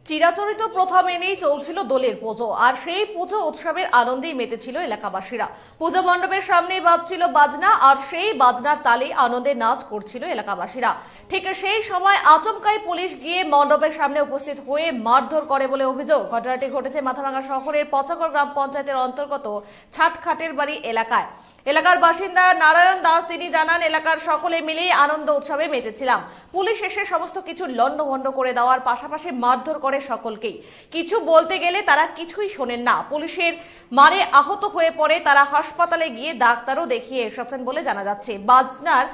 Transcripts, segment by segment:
চিরাচরিত প্রথা মেনেই চলছিল দোলের পুজো, আর সেই পুজো উৎসবের আনন্দেই মেতেছিল এলাকাবাসীরা। পুজো মণ্ডপের সামনেই বাজছিল বাজনা, আর সেই বাজনার তালে আনন্দে নাচ করছিল এলাকাবাসীরা। ঠিক সেই সময় আচমকাই পুলিশ গিয়ে মণ্ডপের সামনে উপস্থিত হয়ে মারধর করে বলে অভিযোগ। ঘটনাটি ঘটেছে মাথাভাঙ্গা শহরের পচাগড় গ্রাম পঞ্চায়েতের অন্তর্গত ছাটখাটের বাড়ি এলাকায়। এলাকার বাসিন্দা নারায়ণ দাস তিনি জানান, এলাকার সকলে মিলেই আনন্দ উৎসবে মেতেছিলাম। পুলিশ এসে সমস্ত কিছু লন্ডভন্ড করে দেওয়ার পাশাপাশি মারধর করে সকলকেই। কিছু বলতে গেলে তারা কিছুই শোনেন না। পুলিশের মারে আহত হয়ে পড়ে তারা হাসপাতালে গিয়ে ডাক্তারও দেখিয়ে এসেছেন বলে জানা যাচ্ছে। বাজনার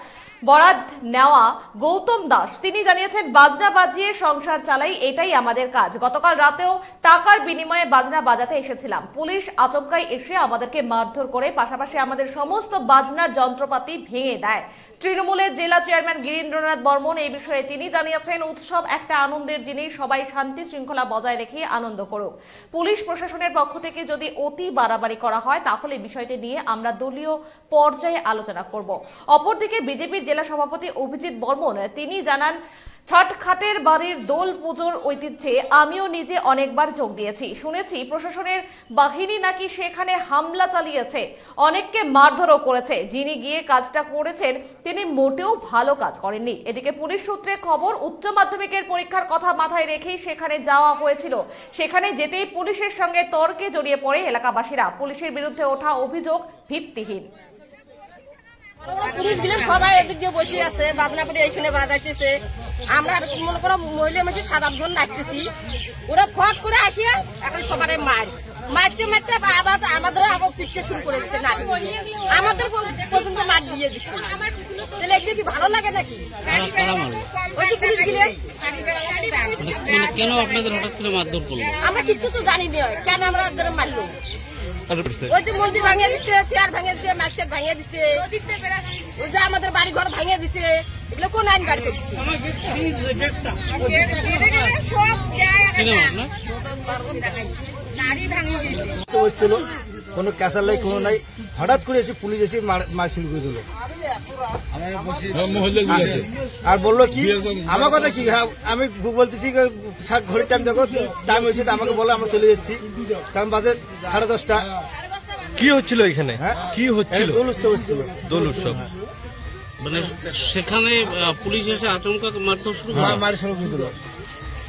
বরাত নেওয়া গৌতম দাস তিনি জানিয়েছেন, বাজনা বাজিয়ে সংসার চালাই, এটাই আমাদের কাজ। গতকাল রাতেও টাকার বিনিময়ে বাজনা বাজাতে এসেছিলাম। পুলিশ আচমকাই এসে আমাদেরকে মারধর করে পাশাপাশি আমাদের সমস্ত বাজনার যন্ত্রপাতি ভেঙে দেয়। তৃণমূলের জেলা চেয়ারম্যান গিরীন্দ্রনাথ বর্মন এই বিষয়ে তিনি জানিয়েছেন, উৎসব একটা আনন্দের জিনিস, সবাই শান্তি শৃঙ্খলা বজায় রেখে আনন্দ করুক। পুলিশ প্রশাসনের পক্ষ থেকে যদি অতি বাড়াবাড়ি করা হয় তাহলে বিষয়টি নিয়ে আমরা দলীয় পর্যায়ে আলোচনা করব। অপরদিকে বিজেপির জেলা সভাপতি অভিজিৎ বর্মন তিনি জানান, ছাটখাটের বাড়ির দোল পুজোর ঐতিহ্যে আমিও নিজে অনেকবার যোগ দিয়েছি। শুনেছি প্রশাসনের বাহিনী নাকি সেখানে হামলা চালিয়েছে, অনেককে মারধরও করেছে। যিনি গিয়ে কাজটা করেছেন তিনি মোটেও ভালো কাজ করেননি। এদিকে পুলিশ সূত্রে খবর, উচ্চ মাধ্যমিকের পরীক্ষার কথা মাথায় রেখেই সেখানে যাওয়া হয়েছিল। সেখানে যেতেই পুলিশের সঙ্গে তর্কে জড়িয়ে পড়ে এলাকাবাসীরা। পুলিশের বিরুদ্ধে ওঠা অভিযোগ ভিত্তিহীন। পুলিশ গুলো সবাই এদিক দিয়ে বসে আছে, বাজনা করে এইখানে বাজাইতেছে। আমরা মনে করো মহিলা মাসে 7-8 জন নাচতেছি, ওরা ফট করে আসিয়া এখন সবারে মারতে মারতে আমাদের আবার পিছিয়ে শুরু করে দিচ্ছে না, আমাদের পর্যন্ত মার দিয়ে দিচ্ছে। তাহলে এগুলো কি ভালো লাগে নাকি? কেন আপনাদের হঠাৎ করে মারধর করলো? আমরা কিচ্ছু তো জানি না কেন আমরা মারলো। ওই যে মন্দির ভাঙিয়ে দিচ্ছে, চেয়ার ভাঙিয়ে দিচ্ছে, মার্কশিট ভাঙিয়ে দিচ্ছে, ওই যে আমাদের বাড়ি ঘর ভাঙিয়ে দিচ্ছে। এগুলো কোন আইন বার করছে? কোনো ক্যাসার লাই কোনো নাই, হঠাৎ করে এসে পুলিশ এসে মার শুরু করে দিল। আর বললো কি আমার কথা কি, আমি বলতেছি ঘড়ির টাইম দেখো, টাইম হয়েছে আমাকে বলো আমরা চলে যাচ্ছি। কারণ বাজে 10:30। কি হচ্ছিল এখানে? কি হচ্ছিল? দোল উৎসব হচ্ছিল। দোল উৎসব মানে সেখানে পুলিশ এসে আচমকা মারধর শুরু করে দিল।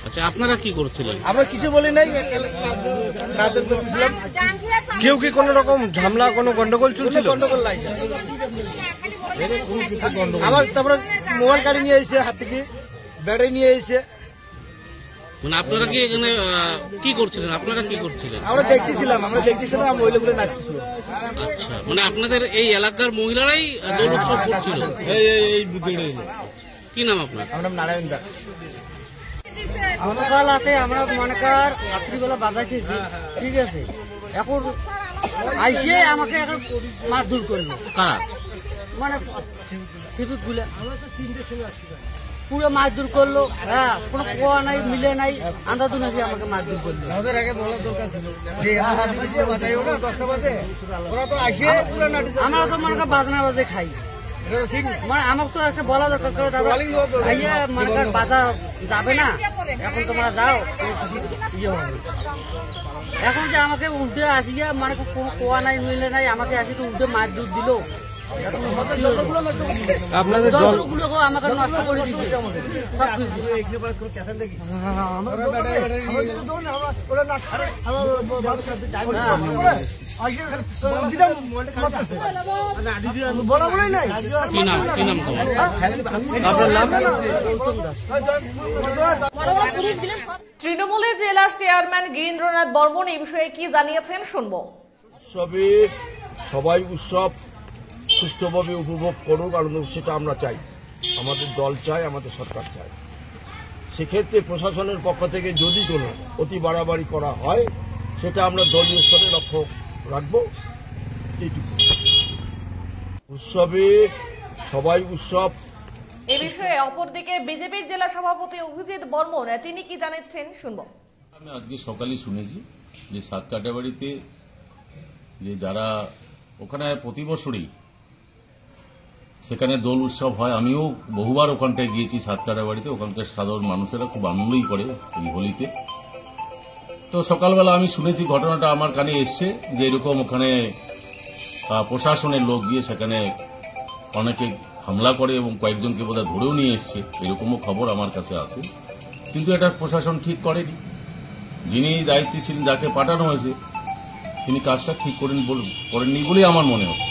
আচ্ছা, আপনারা কি করছিলেন? আমরা কিছু বলি নাই, নাচন করতেছিলাম। কেউ কি কোন রকম ঝামেলা, কোনো গন্ডগোল চলছিল? গন্ডগোল নাই। আমার তারপরে মোবাইল গাড়ি নিয়ে এসে, হাত থেকে ব্যাটারি নিয়ে এসে। মানে আপনারা কি এখানে কি করছিলেন? আপনারা কি করছিলেন? আমরা দেখতেছিলাম মহিলাগুলো নাচতেছিল। আচ্ছা, মানে আপনাদের এই এলাকার মহিলারাই দোল উৎসব করছিল? কি নাম আপনার? আমার নাম নারায়ণ দাস। গতকাল রাতে আমরা মনে কর রাত্রিবেলা বাজাইতেছি, ঠিক আছে। এখন আইসে আমাকে এখন মারধর করলো। কারা? মানে সিভিক গুলা পুরো মারধর করলো। হ্যাঁ, কোনো কোয়া নাই, মিলে নাই, আন্দাজুন এসে আমাকে মারধর করলো। আমরা তো মনে কর বাজনা বাজে খাই, মানে আমাকে তো একটা বলা দরকার করে, দাদা ভাইয়া মনে কর বাজার যাবে না, এখন তোমরা যাও, ইয়ে হবে। এখন যে আমাকে উল্টে আসিয়া মানে কোনো কোয়া নাই, মিলে নাই, আমাকে আসি তো উল্টে মার দুধ দিল। আপনাদের যন্ত্রগুলো আমাকে নষ্ট করে দিচ্ছে তৃণমূলের জেলা চেয়ারম্যান গিরীন্দ্রনাথ বর্মন এই বিষয়ে কি জানিয়েছেন শুনবো। সবাই উৎসব সুষ্ঠুভাবে উপভোগ করুক, আর সেটা আমরা চাই, আমাদের দল চাই, আমাদের সরকার চাই। সেক্ষেত্রে প্রশাসনের পক্ষ থেকে যদি কোনো অতি বাড়াবাড়ি করা হয় সেটা আমরা দলীয় স্তরে লক্ষ্য রাখব। এইটুকু। সবাই উৎসব এ বিষয়ে অপরদিকে বিজেপির জেলা সভাপতি অভিজিৎ বর্মন তিনি কি জানাচ্ছেন শুনবো। আমি আজকে সকালে শুনেছি যে সাত কাটাবাড়িতে যে যারা ওখানে প্রতি বছরই সেখানে দোল উৎসব হয়, আমিও বহুবার ওখানটায় গিয়েছি সাত কাটাবাড়িতে। ওখানকার সাধারণ মানুষেরা খুব আনন্দই করে এই হোলিতে। তো সকালবেলা আমি শুনেছি, ঘটনাটা আমার কানে এসছে যে এরকম ওখানে প্রশাসনের লোক গিয়ে সেখানে অনেকে হামলা করে এবং কয়েকজনকে বোধহয় ধরেও নিয়ে এসছে, এরকমও খবর আমার কাছে আছে। কিন্তু এটা প্রশাসন ঠিক করেনি। যিনি দায়িত্বে ছিলেন, যাকে পাঠানো হয়েছে, তিনি কাজটা ঠিক করেননি বলেই আমার মনে হয়।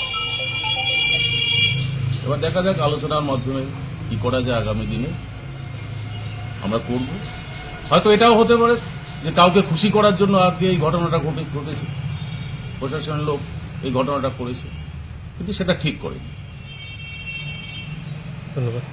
এবার দেখা যাক আলোচনার মাধ্যমে কি করা যায় আগামী দিনে আমরা করব। হয়তো এটাও হতে পারে যে কাউকে খুশি করার জন্য আজকে এই ঘটনাটা ঘটেছে, প্রশাসনের লোক এই ঘটনাটা করেছে, কিন্তু সেটা ঠিক করেনি। ধন্যবাদ।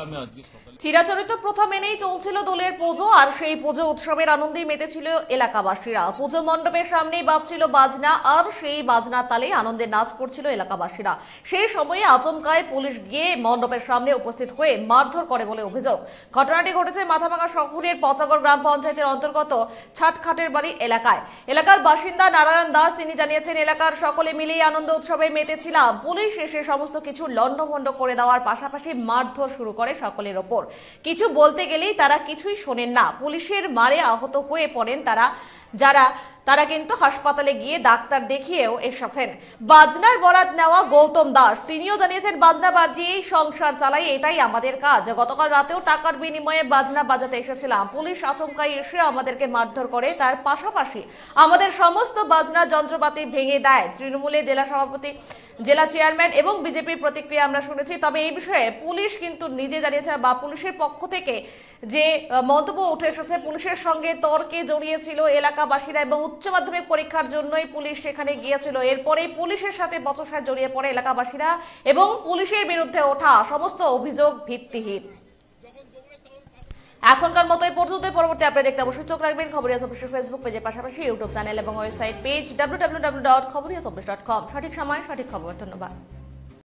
আমি আজকে সকালে চিরাচরিত প্রথা মেনেই চলছিল দোলের পুজো, আর সেই পুজো উৎসবের আনন্দেই মেতেছিল এলাকাবাসীরা। পুজো মণ্ডপের সামনেই বাজছিল বাজনা, আর সেই বাজনার তালে আনন্দের নাচ করছিল এলাকাবাসীরা। সেই সময়ে আচমকায় পুলিশ গিয়ে মণ্ডপের সামনে উপস্থিত হয়ে মারধর করে বলে অভিযোগ। ঘটনাটি ঘটেছে মাথাভাঙা শহরের পচাগড় গ্রাম পঞ্চায়েতের অন্তর্গত ছাটখাটের বাড়ি এলাকায়। এলাকার বাসিন্দা নারায়ণ দাস তিনি জানিয়েছেন, এলাকার সকলে মিলেই আনন্দ উৎসবে মেতেছিলাম। পুলিশ এসে সমস্ত কিছু লণ্ডভণ্ড করে দেওয়ার পাশাপাশি মারধর শুরু করে সকলের ওপর। কিছু বলতে গেলেই তারা কিছুই শোনেন না। পুলিশের মারে আহত হয়ে পড়েন তারা কিন্তু হাসপাতালে গিয়ে ডাক্তার দেখিয়েও এসেছেন। বাজনার বরাত নেওয়া গৌতম দাস তিনিও জানিয়েছেন, বাজনা বাজিয়েই সংসার চালাই, এটাই আমাদের কাজ। গতকাল রাতেও টাকার বিনিময়ে বাজনা বাজাতে এসেছিলাম, পুলিশ আচমকাই এসে আমাদেরকে মারধর করে। তার পাশাপাশি আমাদের সমস্ত বাজনা যন্ত্রপাতি ভেঙে দেয়। তৃণমূলের জেলা সভাপতি, জেলা চেয়ারম্যান এবং বিজেপির প্রতিক্রিয়া আমরা শুনেছি। তবে এই বিষয়ে পুলিশ কিন্তু নিজে জানিয়েছে, বা পুলিশের পক্ষ থেকে যে মন্তব্য উঠে এসেছে, পুলিশের সঙ্গে তর্কে জড়িয়েছিল এলাকাবাসীরা এবং উচ্চ মাধ্যমিক পরীক্ষার জন্যই পুলিশ সেখানে গিয়েছিল। এরপরেই পুলিশের সাথে বচসায় জড়িয়ে পড়ে এলাকাবাসীরা এবং পুলিশের বিরুদ্ধে ওঠা সমস্ত অভিযোগ ভিত্তিহীন। এখনকার মতো এই পর্যন্ত। পরবর্তী আপডেট দেখতে অবশ্যই চোখ রাখবেন খবরিয়া চব্বিশের ফেসবুক পেজের পাশাপাশি ইউটিউব চ্যানেল এবং ওয়েবসাইট পেজ www.খবরিয়া24.com। সঠিক সময় সঠিক খবর। ধন্যবাদ।